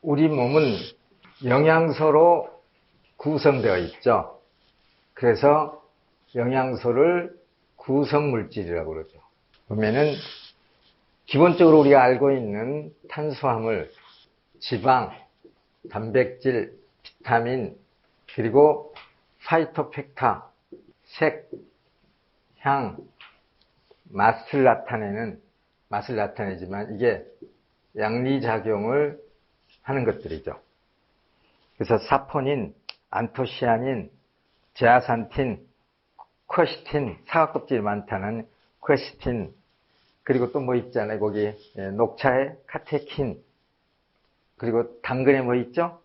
우리 몸은 영양소로 구성되어 있죠. 그래서 영양소를 구성물질이라고 그러죠. 보면은 기본적으로 우리가 알고 있는 탄수화물, 지방, 단백질, 비타민, 그리고 파이토팩타, 색, 향, 맛을 나타내지만 이게 양리작용을 하는 것들이죠. 그래서 사포닌, 안토시아닌, 제아산틴, 퀘시틴, 사과껍질이 많다는 퀘시틴, 그리고 또 뭐 있잖아요. 거기 녹차에 카테킨, 그리고 당근에 뭐 있죠?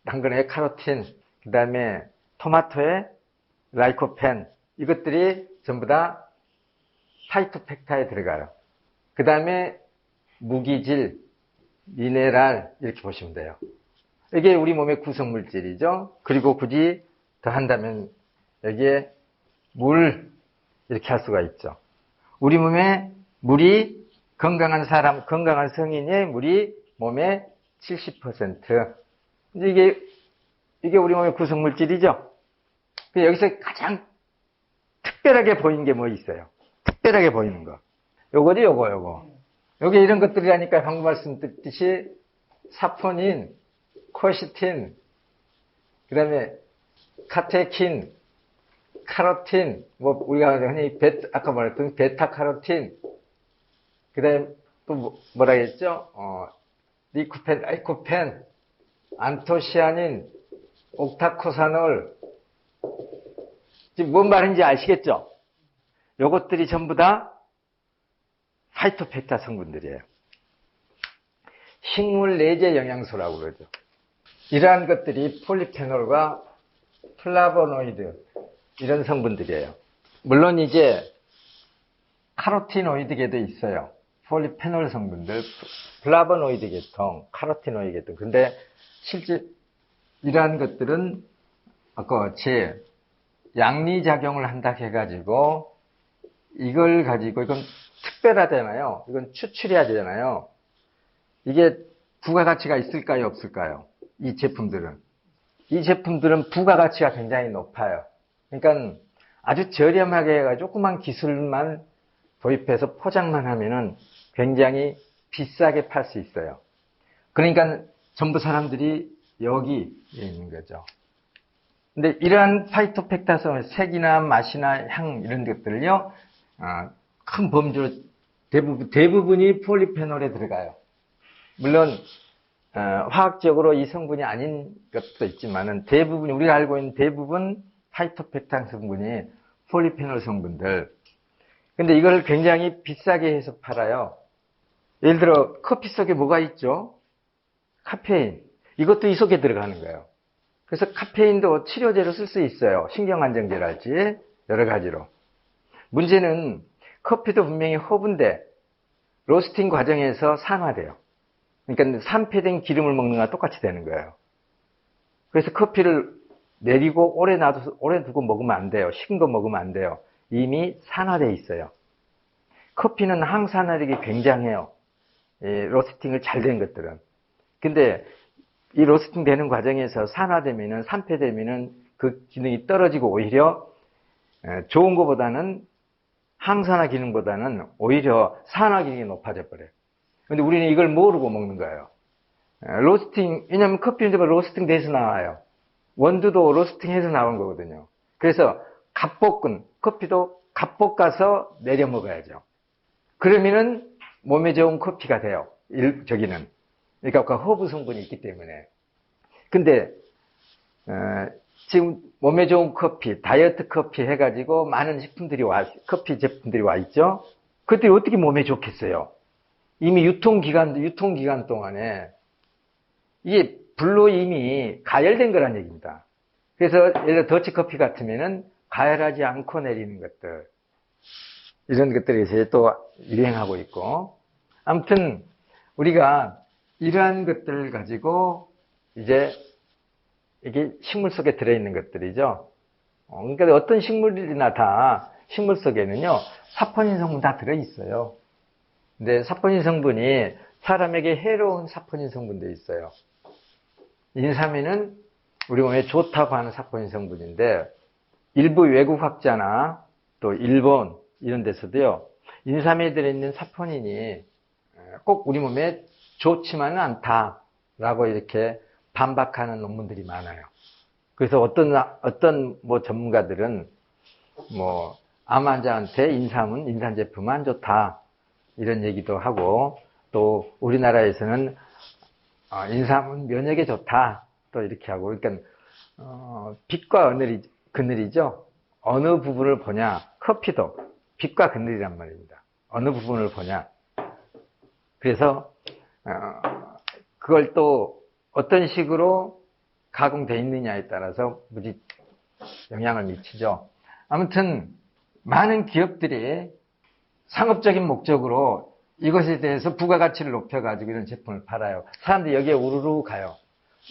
당근에 카로틴, 그 다음에 토마토에 라이코펜, 이것들이 전부 다 파이토팩타에 들어가요. 그 다음에 무기질, 미네랄 이렇게 보시면 돼요. 이게 우리 몸의 구성물질이죠. 그리고 굳이 더 한다면 여기에 물 이렇게 할 수가 있죠. 우리 몸에 물이 건강한 사람, 건강한 성인의 물이 몸의 70%. 이게 우리 몸의 구성물질이죠. 여기서 가장 특별하게 보이는 게 뭐 있어요? 특별하게 보이는 거. 요거지, 요거. 여기 이런 것들이라니까 방금 말씀드렸듯이 사포닌, 퀘시틴, 그 다음에 카테킨, 카로틴, 뭐 우리가 흔히 아까 말했던 베타카로틴, 그 다음에 또 뭐라 했죠? 리코펜, 라이코펜, 안토시아닌, 옥타코사놀. 지금 뭔 말인지 아시겠죠? 요것들이 전부 다 파이토팩타 성분들이에요. 식물 내재 영양소라고 그러죠. 이러한 것들이 폴리페놀과 플라보노이드 이런 성분들이에요. 물론 이제 카로티노이드 계도 있어요. 폴리페놀 성분들, 플라보노이드 계통, 카로티노이드 계통. 근데 실제 이러한 것들은 아까 같이 양리작용을 한다 해가지고 이걸 가지고 이건 특별하잖아요. 이건 추출해야 되잖아요. 이게 부가가치가 있을까요? 없을까요? 이 제품들은 부가가치가 굉장히 높아요. 그러니까 아주 저렴하게 해가지고 조그만 기술만 도입해서 포장만 하면은 굉장히 비싸게 팔 수 있어요. 그러니까 전부 사람들이 여기에 있는 거죠. 근데 이러한 파이토팩타성 색이나 맛이나 향 이런 것들을요, 큰 범주로 대부분이 폴리페놀에 들어가요. 물론 화학적으로 이 성분이 아닌 것도 있지만은 대부분 우리가 알고 있는 대부분 파이토팩탄 성분이 폴리페놀 성분들. 근데 이걸 굉장히 비싸게 해서 팔아요. 예를 들어 커피 속에 뭐가 있죠? 카페인. 이것도 이 속에 들어가는 거예요. 그래서 카페인도 치료제로 쓸 수 있어요. 신경안정제랄지 여러 가지로. 문제는 커피도 분명히 허브인데 로스팅 과정에서 산화돼요. 그러니까 산패된 기름을 먹는 거랑 똑같이 되는 거예요. 그래서 커피를 내리고 오래 두고 먹으면 안 돼요. 식은 거 먹으면 안 돼요. 이미 산화돼 있어요. 커피는 항산화력이 굉장해요. 로스팅을 잘 된 것들은. 근데 이 로스팅 되는 과정에서 산화되면은, 산패되면은 그 기능이 떨어지고 오히려 좋은 것보다는 항산화 기능보다는 오히려 산화 기능이 높아져 버려요. 근데 우리는 이걸 모르고 먹는 거예요. 로스팅, 왜냐면 커피는 로스팅 돼서 나와요. 원두도 로스팅 해서 나온 거거든요. 그래서 갓볶은, 커피도 갓볶아서 내려 먹어야죠. 그러면은 몸에 좋은 커피가 돼요. 저기는. 그러니까 허브 성분이 있기 때문에. 근데, 지금 몸에 좋은 커피, 다이어트 커피 해가지고 많은 커피 제품들이 와 있죠? 그것들이 어떻게 몸에 좋겠어요? 이미 유통기간 동안에 이게 불로 이미 가열된 거란 얘기입니다. 그래서 예를 들어 더치커피 같으면은 가열하지 않고 내리는 것들. 이런 것들이 이제 또 유행하고 있고. 아무튼 우리가 이러한 것들을 가지고 이제 이게 식물 속에 들어있는 것들이죠. 그러니까 어떤 식물이나 다 식물 속에는요, 사포닌 성분 다 들어있어요. 근데 사포닌 성분이 사람에게 해로운 사포닌 성분도 있어요. 인삼에는 우리 몸에 좋다고 하는 사포닌 성분인데 일부 외국 학자나 또 일본 이런 데서도요. 인삼에 들어있는 사포닌이 꼭 우리 몸에 좋지만은 않다라고 이렇게 반박하는 논문들이 많아요. 그래서 어떤 뭐 전문가들은 뭐 암 환자한테 인삼 제품은 안 좋다 이런 얘기도 하고 또 우리나라에서는 인삼은 면역에 좋다 또 이렇게 하고 그러니까 빛과 그늘이죠. 어느 부분을 보냐. 커피도 빛과 그늘이란 말입니다. 어느 부분을 보냐. 그래서 그걸 또 어떤 식으로 가공되어 있느냐에 따라서 무지 영향을 미치죠. 아무튼 많은 기업들이 상업적인 목적으로 이것에 대해서 부가가치를 높여가지고 이런 제품을 팔아요. 사람들이 여기에 우르르 가요.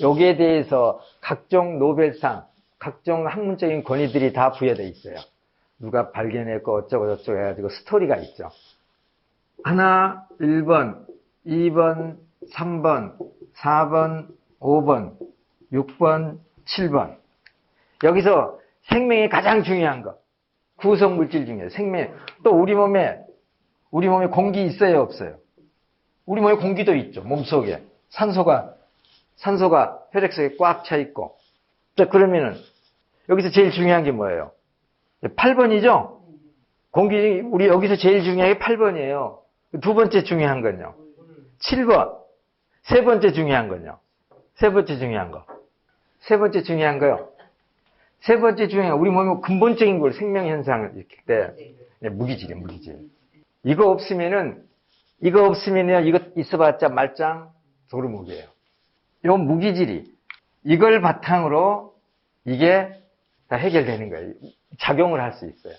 여기에 대해서 각종 노벨상, 각종 학문적인 권위들이 다 부여되어 있어요. 누가 발견했고 어쩌고 저쩌고 해가지고 스토리가 있죠. 하나, 1번, 2번, 3번, 4번, 5번, 6번, 7번. 여기서 생명이 가장 중요한 것. 구성물질 중에 생명. 또 우리 몸에 공기 있어요, 없어요? 우리 몸에 공기도 있죠. 몸속에. 산소가 혈액 속에 꽉 차 있고. 자, 그러면은 여기서 제일 중요한 게 뭐예요? 8번이죠? 우리 여기서 제일 중요한 게 8번이에요. 두 번째 중요한 건요. 7번. 세 번째 중요한 건요. 세 번째 중요한 거요. 세 번째 중요한 거. 우리 몸의 근본적인 걸 생명 현상을 일으킬 때 무기질이에요, 무기질. 이거 없으면요, 이거 있어봤자 말짱 도루묵이에요. 요 무기질이 이걸 바탕으로 이게 다 해결되는 거예요. 작용을 할 수 있어요.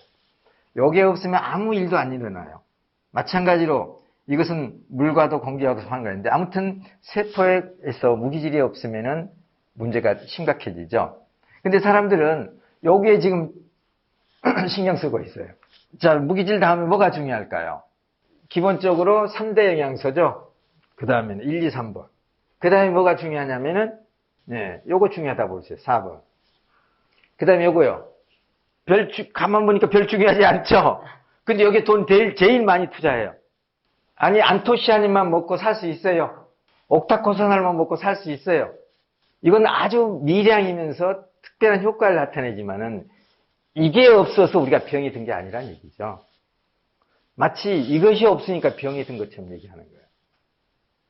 요게 없으면 아무 일도 안 일어나요. 마찬가지로 이것은 물과도 공기와도 상관있는데 아무튼 세포에서 무기질이 없으면은 문제가 심각해지죠. 근데 사람들은 여기에 지금 신경 쓰고 있어요. 자, 무기질 다음에 뭐가 중요할까요? 기본적으로 3대 영양소죠. 그 다음에는 1, 2, 3번. 그 다음에 뭐가 중요하냐면은, 요거 중요하다 보세요. 4번. 그 다음에 요거요. 가만 보니까 별 중요하지 않죠? 근데 여기에 돈 제일 많이 투자해요. 아니, 안토시아닌만 먹고 살 수 있어요. 옥타코소날만 먹고 살 수 있어요. 이건 아주 미량이면서 특별한 효과를 나타내지만은 이게 없어서 우리가 병이 든 게 아니란 얘기죠. 마치 이것이 없으니까 병이 든 것처럼 얘기하는 거예요.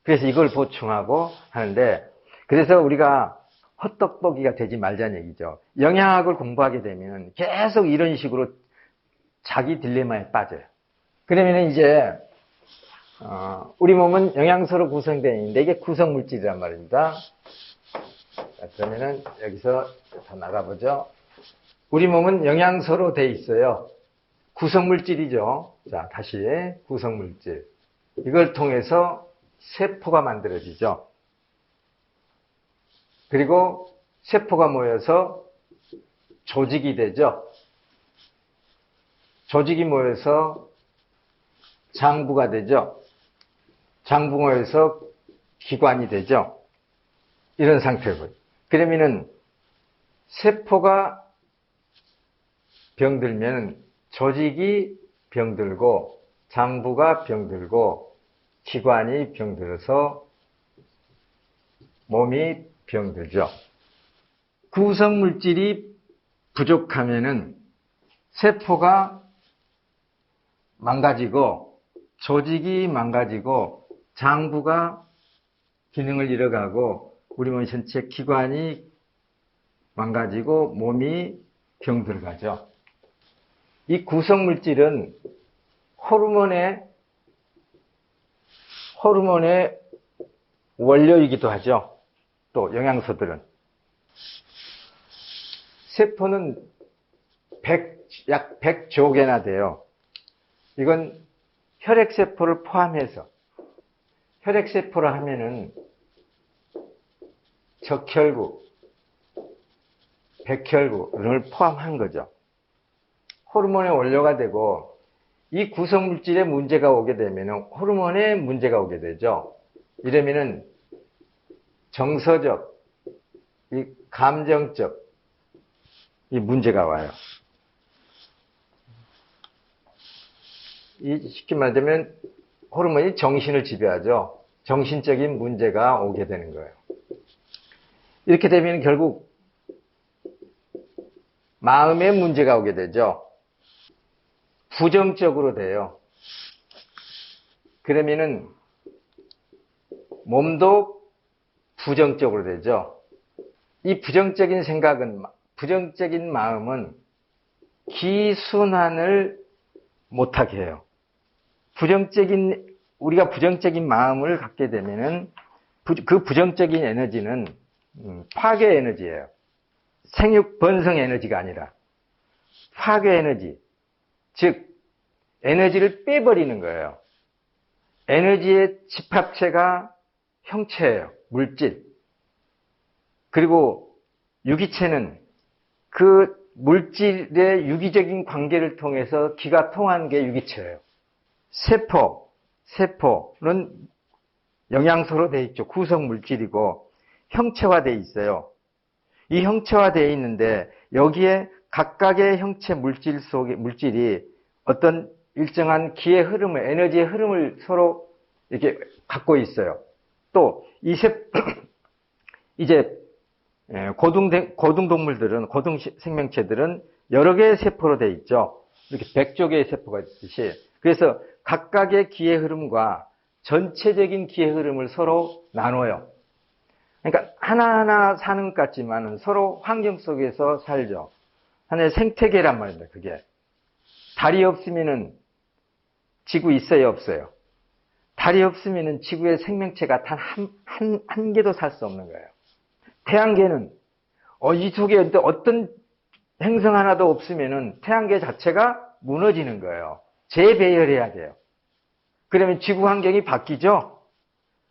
그래서 이걸 보충하고 하는데 그래서 우리가 헛떡보기가 되지 말자는 얘기죠. 영양학을 공부하게 되면 계속 이런 식으로 자기 딜레마에 빠져요. 그러면 이제 우리 몸은 영양소로 구성되어 있는데 이게 구성물질이란 말입니다. 자, 그러면은 여기서 더 나가보죠. 우리 몸은 영양소로 되어 있어요. 구성물질이죠. 자, 다시 구성물질. 이걸 통해서 세포가 만들어지죠. 그리고 세포가 모여서 조직이 되죠. 조직이 모여서 장부가 되죠. 장부가 모여서 기관이 되죠. 이런 상태고요. 그러면은 세포가 병들면 조직이 병들고 장부가 병들고 기관이 병들어서 몸이 병들죠. 구성물질이 부족하면은 세포가 망가지고 조직이 망가지고 장부가 기능을 잃어가고 우리 몸 전체 기관이 망가지고 몸이 병들어가죠. 이 구성물질은 호르몬의 원료이기도 하죠. 또 영양소들은. 세포는 약 100조 개나 돼요. 이건 혈액세포를 포함해서 혈액세포를 하면은 적혈구, 백혈구를 포함한 거죠. 호르몬의 원료가 되고 이 구성물질에 문제가 오게 되면 호르몬에 문제가 오게 되죠. 이러면은 정서적, 이 감정적 이 문제가 와요. 쉽게 말하면 호르몬이 정신을 지배하죠. 정신적인 문제가 오게 되는 거예요. 이렇게 되면 결국 마음에 문제가 오게 되죠. 부정적으로 돼요. 그러면은 몸도 부정적으로 되죠. 이 부정적인 생각은, 부정적인 마음은 기순환을 못하게 해요. 우리가 부정적인 마음을 갖게 되면은 그 부정적인 에너지는 파괴 에너지예요. 생육 번성 에너지가 아니라 파괴 에너지, 즉 에너지를 빼버리는 거예요. 에너지의 집합체가 형체예요. 물질. 그리고 유기체는 그 물질의 유기적인 관계를 통해서 기가 통한 게 유기체예요. 세포는 영양소로 되어 있죠. 구성 물질이고 형체화되어 있어요. 이 형체화되어 있는데 여기에 각각의 형체 물질 속에 물질이 어떤 일정한 기의 흐름을, 에너지의 흐름을 서로 이렇게 갖고 있어요. 또 이제 고등동물들은, 고등 생명체들은 여러 개의 세포로 되어 있죠. 이렇게 100조 개의 세포가 있듯이. 그래서 각각의 기의 흐름과 전체적인 기의 흐름을 서로 나눠요. 그러니까 하나하나 사는 것 같지만 서로 환경 속에서 살죠. 하나의 생태계란 말입니다, 그게. 달이 없으면은 지구 있어요, 없어요? 달이 없으면은 지구의 생명체가 단 한 개도 살 수 없는 거예요. 태양계는 이 속에 어떤 행성 하나도 없으면은 태양계 자체가 무너지는 거예요. 재배열해야 돼요. 그러면 지구 환경이 바뀌죠?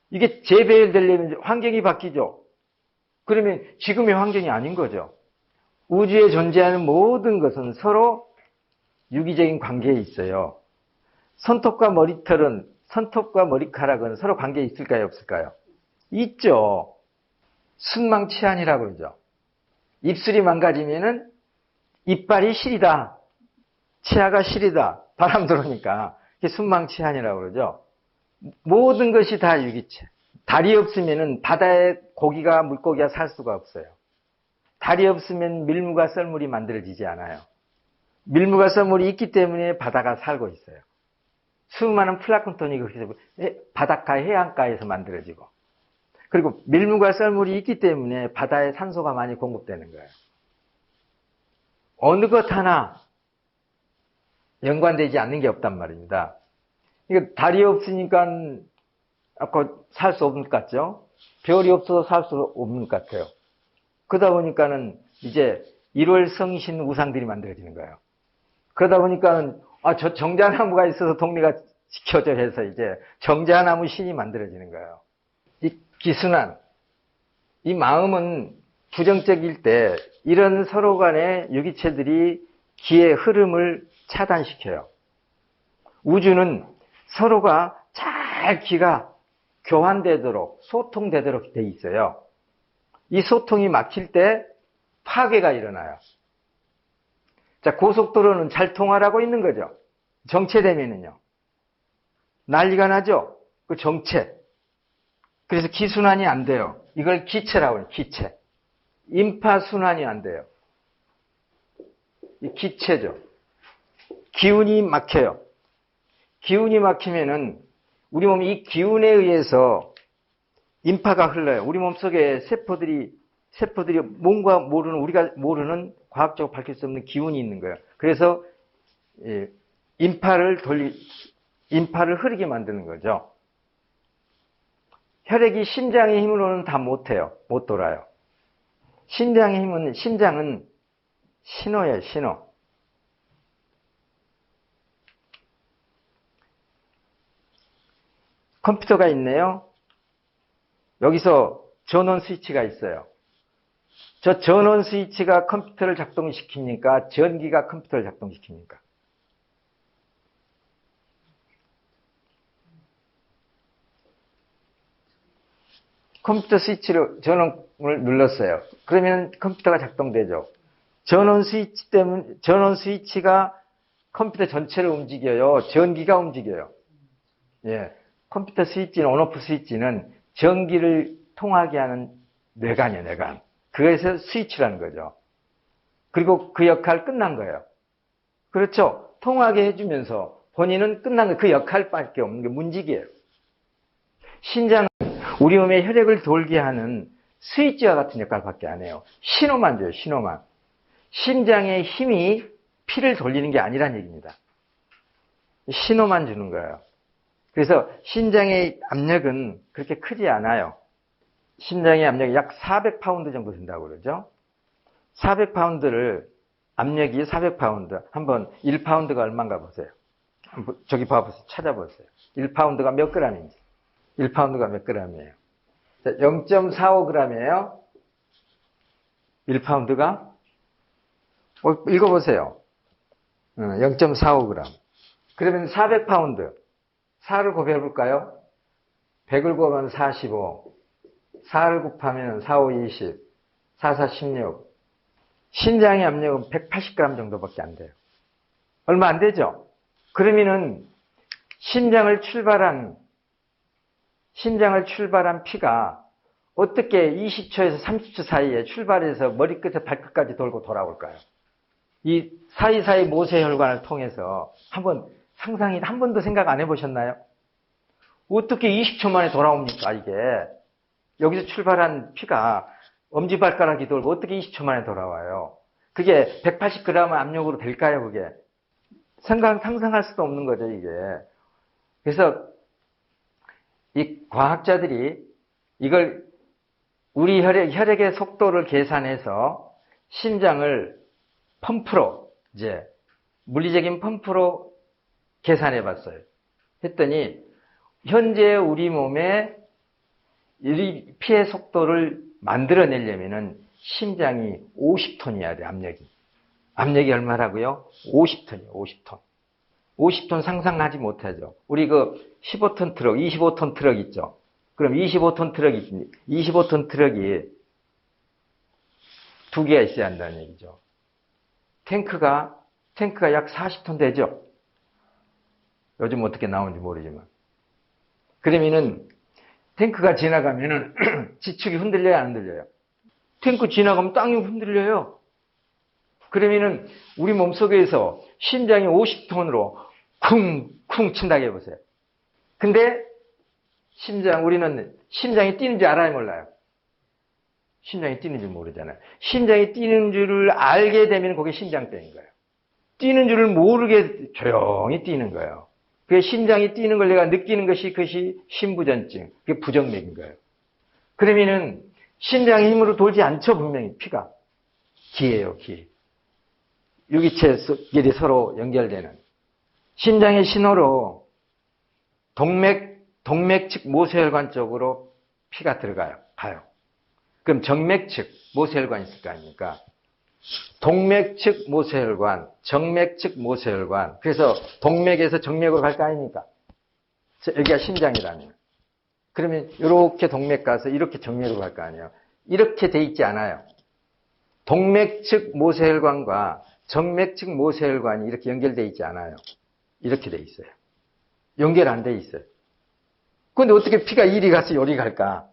이게 재배열되려면 환경이 바뀌죠? 그러면 지금의 환경이 아닌 거죠. 우주에 존재하는 모든 것은 서로 유기적인 관계에 있어요. 손톱과 머리카락은 서로 관계에 있을까요, 없을까요? 있죠. 순망치안이라고 그러죠. 입술이 망가지면은 이빨이 시리다. 치아가 시리다. 바람 들어오니까. 그게 순망치안이라고 그러죠. 모든 것이 다 유기체. 달이 없으면은 바다에 물고기가 살 수가 없어요. 달이 없으면 밀물과 썰물이 만들어지지 않아요. 밀물과 썰물이 있기 때문에 바다가 살고 있어요. 수많은 플랑크톤이 그렇게 바닷가, 해안가에서 만들어지고. 그리고 밀물과 썰물이 있기 때문에 바다에 산소가 많이 공급되는 거예요. 어느 것 하나 연관되지 않는 게 없단 말입니다. 그러니까 달이 없으니까 아까 살 수 없는 것 같죠? 별이 없어서 살 수 없는 것 같아요. 그러다 보니까는 이제 1월 성신 우상들이 만들어지는 거예요. 그러다 보니까는 저 정자나무가 있어서 동네가 지켜져 해서 이제 정자나무 신이 만들어지는 거예요. 이 기순환, 이 마음은 부정적일 때 이런 서로 간의 유기체들이 기의 흐름을 차단시켜요. 우주는 서로가 잘 기가 교환되도록, 소통되도록 돼 있어요. 이 소통이 막힐 때 파괴가 일어나요. 자, 고속도로는 잘 통하라고 있는 거죠. 정체되면은요. 난리가 나죠? 그 정체. 그래서 기순환이 안 돼요. 이걸 기체라고 해요, 기체. 임파순환이 안 돼요. 이 기체죠. 기운이 막혀요. 기운이 막히면은 우리 몸이 이 기운에 의해서 임파가 흘러요. 우리 몸속에 세포들이 뭔가 모르는, 우리가 모르는 과학적으로 밝힐 수 없는 기운이 있는 거예요. 그래서 임파를 흐르게 만드는 거죠. 혈액이 심장의 힘으로는 다 못해요. 못 돌아요. 심장은 신호예요, 신호. 컴퓨터가 있네요. 여기서 전원 스위치가 있어요. 저 전원 스위치가 컴퓨터를 작동시킵니까? 전기가 컴퓨터를 작동시킵니까? 컴퓨터 스위치로 전원을 눌렀어요. 그러면 컴퓨터가 작동되죠. 전원 스위치가 컴퓨터 전체를 움직여요. 전기가 움직여요. 예. 컴퓨터 스위치는, 온오프 스위치는 전기를 통하게 하는 뇌관이에요, 뇌관. 그래서 스위치라는 거죠. 그리고 그 역할 끝난 거예요. 그렇죠. 통하게 해주면서 본인은 끝난 거예요. 그 역할밖에 없는 게 문직이에요. 신장은 우리 몸에 혈액을 돌게 하는 스위치와 같은 역할밖에 안 해요. 신호만 줘요, 신호만. 심장의 힘이 피를 돌리는 게 아니란 얘기입니다. 신호만 주는 거예요. 그래서 심장의 압력은 그렇게 크지 않아요. 심장의 압력이 약 400파운드 정도 된다고 그러죠. 400파운드를, 압력이 400파운드. 한번 1파운드가 얼마인가 보세요. 저기 봐보세요. 찾아보세요. 1파운드가 몇 그램인지. 1파운드가 몇 그램이에요. 0.45g이에요. 1파운드가? 읽어보세요. 0.45g. 그러면 400파운드. 4를 곱해볼까요? 100을 곱하면 45. 4를 곱하면 4, 5, 20. 4, 4, 16. 심장의 압력은 180g 정도밖에 안 돼요. 얼마 안 되죠? 그러면은 심장을 출발한 피가 어떻게 20초에서 30초 사이에 출발해서 머리끝에 발끝까지 돌고 돌아올까요? 이 사이사이 모세혈관을 통해서 한번 상상이 한 번도 생각 안 해보셨나요? 어떻게 20초 만에 돌아옵니까, 이게? 여기서 출발한 피가 엄지발가락이 돌고 어떻게 20초 만에 돌아와요? 그게 180g 압력으로 될까요, 그게? 상상할 수도 없는 거죠, 이게. 그래서 이 과학자들이 이걸 우리 혈액의 속도를 계산해서 심장을 펌프로, 이제 물리적인 펌프로 계산해 봤어요. 했더니 현재 우리 몸에 이 피의 속도를 만들어내려면은 심장이 50톤이어야 돼, 압력이. 압력이 얼마라고요? 50톤이요, 50톤. 50톤 상상하지 못하죠. 우리 그 15톤 트럭, 25톤 트럭 있죠. 그럼 25톤 트럭이 두 개가 있어야 한다는 얘기죠. 탱크가 약 40톤 되죠. 요즘 어떻게 나오는지 모르지만. 그러면은 탱크가 지나가면은 지축이 흔들려요, 안 흔들려요? 탱크 지나가면 땅이 흔들려요. 그러면은 우리 몸속에서 심장이 50톤으로 쿵쿵 친다고 해보세요. 근데 우리는 심장이 뛰는 줄 알아요, 몰라요? 심장이 뛰는 줄 모르잖아요. 심장이 뛰는 줄을 알게 되면 그게 심장병인 거예요. 뛰는 줄을 모르게 조용히 뛰는 거예요. 그게 심장이 뛰는 걸 내가 느끼는 그것이 심부전증, 그게 부정맥인 거예요. 그러면은 심장의 힘으로 돌지 않죠, 분명히 피가. 기예요, 기. 유기체끼리 서로 연결되는. 심장의 신호로 동맥 측 모세혈관 쪽으로 피가 가요. 그럼 정맥 측 모세혈관 있을 거 아닙니까? 동맥 측 모세혈관, 정맥 측 모세혈관. 그래서 동맥에서 정맥으로 갈 거 아닙니까? 여기가 심장이라면. 그러면 이렇게 동맥 가서 이렇게 정맥으로 갈 거 아니에요? 이렇게 돼 있지 않아요. 동맥 측 모세혈관과 정맥 측 모세혈관이 이렇게 연결돼 있지 않아요. 이렇게 돼 있어요. 연결 안 돼 있어요. 그런데 어떻게 피가 이리 가서 요리 갈까?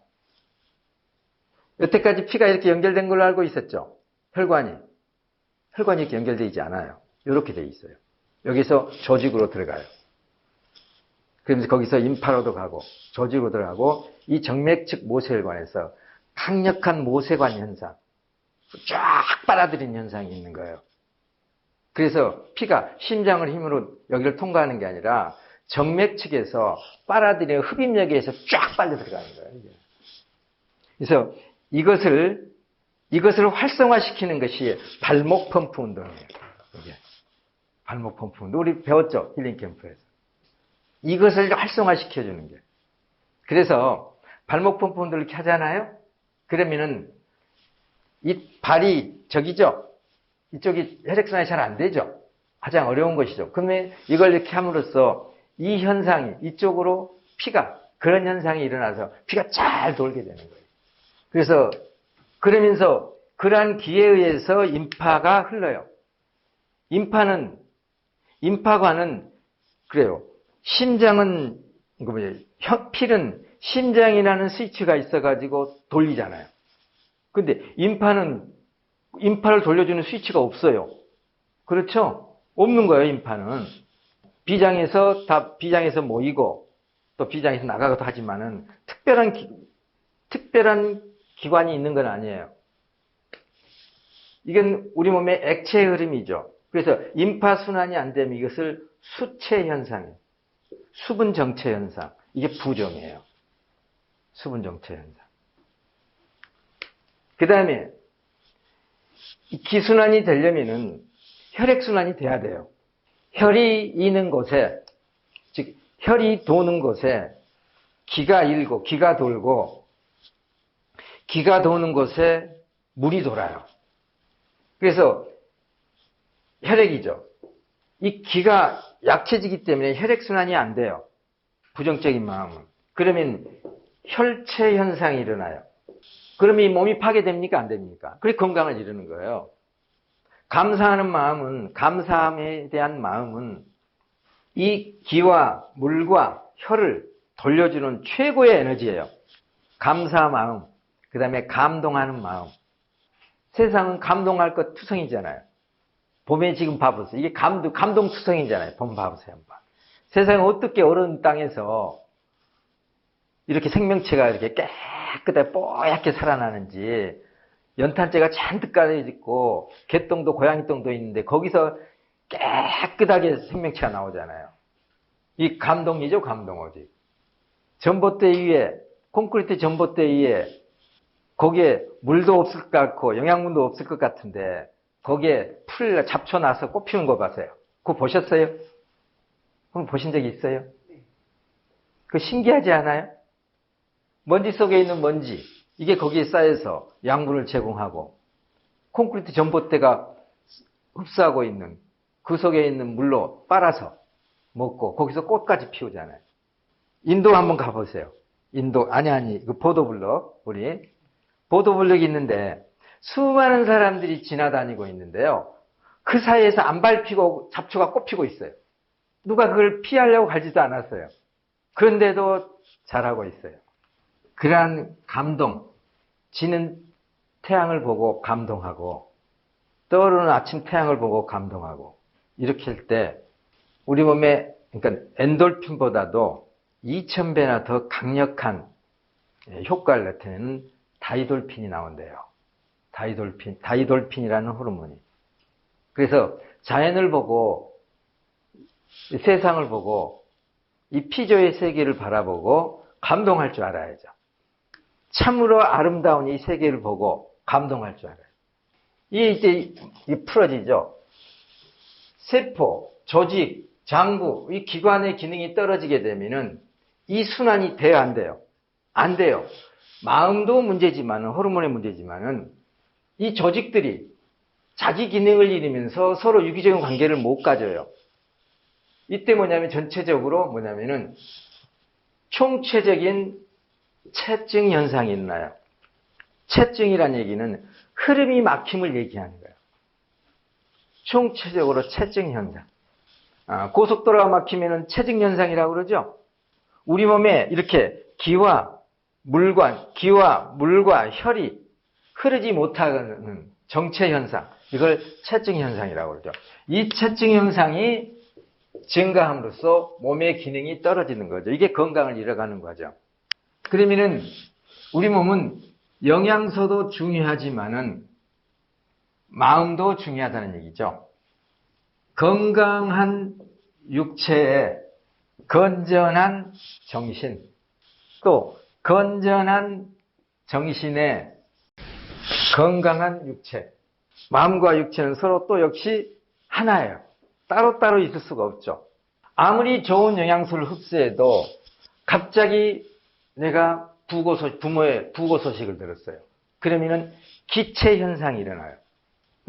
여태까지 피가 이렇게 연결된 걸로 알고 있었죠. 혈관이 이렇게 연결되어 있지 않아요. 이렇게 되어 있어요. 여기서 조직으로 들어가요. 그러면서 거기서 임파로도 가고 조직으로 들어가고 이 정맥 측 모세혈관에서 강력한 모세관 현상, 쫙 빨아들이는 현상이 있는 거예요. 그래서 피가 심장을 힘으로 여기를 통과하는 게 아니라 정맥 측에서 빨아들이는 흡입력에 의해서 쫙 빨려 들어가는 거예요. 그래서 이것을 활성화시키는 것이 발목 펌프 운동이에요. 이게. 발목 펌프 운동. 우리 배웠죠? 힐링 캠프에서. 이것을 활성화시켜주는 게. 그래서 발목 펌프 운동을 이렇게 하잖아요? 그러면은 이 발이 저기죠? 이쪽이 혈액순환이 잘 안 되죠? 가장 어려운 것이죠. 그러면 이걸 이렇게 함으로써 이 현상이 이쪽으로 그런 현상이 일어나서 피가 잘 돌게 되는 거예요. 그래서 그러면서 그러한 기에 의해서 인파가 흘러요. 인파관은 그래요. 심장은 필은 심장이라는 스위치가 있어가지고 돌리잖아요. 근데 인파를 돌려주는 스위치가 없어요. 그렇죠? 없는 거예요, 인파는. 비장에서 모이고 또 비장에서 나가기도 하지만은 특별한 기관이 있는 건 아니에요. 이건 우리 몸의 액체의 흐름이죠. 그래서 임파순환이 안 되면 이것을 수체 현상이에요. 수분 정체 현상. 이게 부정이에요. 수분 정체 현상. 그 다음에 기순환이 되려면은 혈액순환이 돼야 돼요. 혈이 있는 곳에, 즉 혈이 도는 곳에 기가 돌고 기가 도는 곳에 물이 돌아요. 그래서 혈액이죠. 이 기가 약해지기 때문에 혈액순환이 안 돼요. 부정적인 마음은. 그러면 혈체 현상이 일어나요. 그러면 이 몸이 파괴됩니까? 안 됩니까? 그래 건강을 이루는 거예요. 감사함에 대한 마음은 이 기와 물과 혈을 돌려주는 최고의 에너지예요. 감사 마음, 그 다음에 감동하는 마음. 세상은 감동할 것 투성이잖아요. 봄에 지금 봐보세요. 이게 감동 투성이잖아요. 봄 봐보세요. 한번. 세상에 어떻게 어려운 땅에서 이렇게 생명체가 이렇게 깨끗하게 뽀얗게 살아나는지, 연탄재가 잔뜩 깔려있고 개똥도 고양이똥도 있는데 거기서 깨끗하게 생명체가 나오잖아요. 이 감동이죠. 감동 오직. 전봇대 위에, 콘크리트 전봇대 위에 거기에 물도 없을 것 같고 영양분도 없을 것 같은데 거기에 풀 잡초 나서 꽃 피우는 거 봐세요. 그거 보셨어요? 한번 보신 적이 있어요? 그거 신기하지 않아요? 먼지 속에 있는 먼지, 이게 거기에 쌓여서 양분을 제공하고 콘크리트 전봇대가 흡수하고 있는 그 속에 있는 물로 빨아서 먹고 거기서 꽃까지 피우잖아요. 인도 한번 가보세요. 인도 그 보도블럭, 우리 보도블럭이 있는데 수많은 사람들이 지나다니고 있는데요. 그 사이에서 안 밟히고 잡초가 꽃피고 있어요. 누가 그걸 피하려고 가지도 않았어요. 그런데도 잘하고 있어요. 그러한 감동, 지는 태양을 보고 감동하고 떠오르는 아침 태양을 보고 감동하고 이렇게 할 때 우리 몸에 그러니까 엔돌핀보다도 2000배나 더 강력한 효과를 나타내는 다이돌핀이 나온대요. 다이돌핀이라는 호르몬이. 그래서 자연을 보고 세상을 보고 이 피조의 세계를 바라보고 감동할 줄 알아야죠. 참으로 아름다운 이 세계를 보고 감동할 줄 알아요. 이게 이제 풀어지죠. 세포, 조직, 장부, 이 기관의 기능이 떨어지게 되면은 이 순환이 돼야 안 돼요. 안 돼요. 마음도 문제지만은, 호르몬의 문제지만은 이 조직들이 자기 기능을 잃으면서 서로 유기적인 관계를 못 가져요. 이때 전체적으로 총체적인 체증 현상이 일어나요. 체증이란 얘기는 흐름이 막힘을 얘기하는 거예요. 총체적으로 체증 현상. 고속도로가 막히면 체증 현상이라고 그러죠. 우리 몸에 이렇게 기와 물과 혈이 흐르지 못하는 정체 현상, 이걸 체증 현상이라고 그러죠. 이 체증 현상이 증가함으로써 몸의 기능이 떨어지는 거죠. 이게 건강을 잃어가는 거죠. 그러면은 우리 몸은 영양소도 중요하지만은 마음도 중요하다는 얘기죠. 건강한 육체에 건전한 정신, 또 건전한 정신에 건강한 육체. 마음과 육체는 서로 또 역시 하나예요. 따로따로 있을 수가 없죠. 아무리 좋은 영양소를 흡수해도 갑자기 내가 부모의 부고 소식을 들었어요. 그러면은 기체 현상이 일어나요.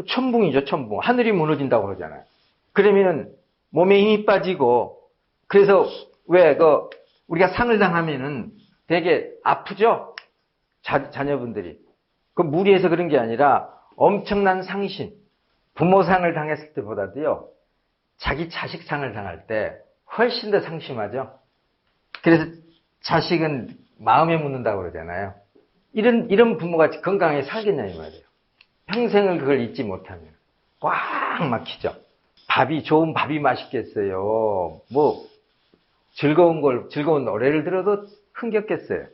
천붕이죠, 천붕. 하늘이 무너진다고 그러잖아요. 그러면은 몸에 힘이 빠지고, 그래서 우리가 상을 당하면은 되게 아프죠? 자녀분들이. 그 무리해서 그런 게 아니라 엄청난 상심, 부모상을 당했을 때보다도요, 자기 자식상을 당할 때 훨씬 더 상심하죠. 그래서 자식은 마음에 묻는다고 그러잖아요. 이런 부모가 건강하게 살겠냐 이 말이에요. 평생을 그걸 잊지 못하면 꽉 막히죠. 좋은 밥이 맛있겠어요. 뭐 즐거운 노래를 들어도 흥겹겠어요.